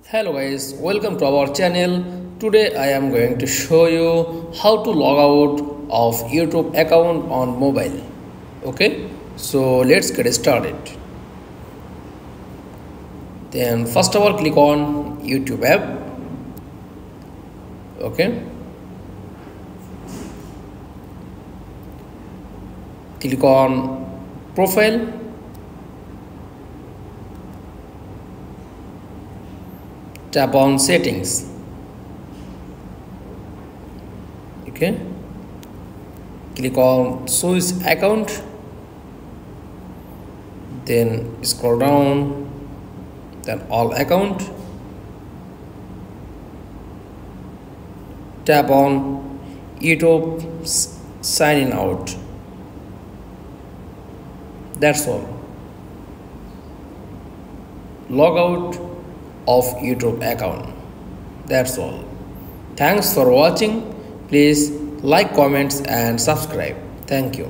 Hello guys, welcome to our channel. Today I am going to show you how to log out of YouTube account on mobile. Okay, so let's get started. Then first of all click on YouTube app. Okay, click on profile. Tap on settings. Okay, click on choose account, then scroll down, then all account, tap on YouTube sign in out. That's all. Log out of YouTube account. That's all. Thanks for watching. Please like, comments and subscribe. Thank you.